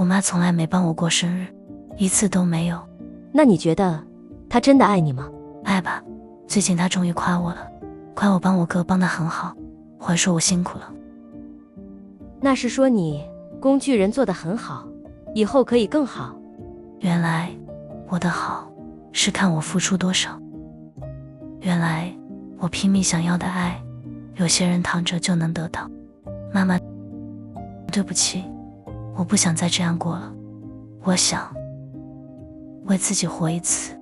我妈从来没帮我过生日，一次都没有。那你觉得她真的爱你吗？爱吧，最近她终于夸我了，夸我帮我哥帮得很好，我还说我辛苦了。那是说你工具人做得很好，以后可以更好。原来我的好是看我付出多少，原来我拼命想要的爱，有些人躺着就能得到。妈妈，对不起，我不想再这样过了，我想为自己活一次。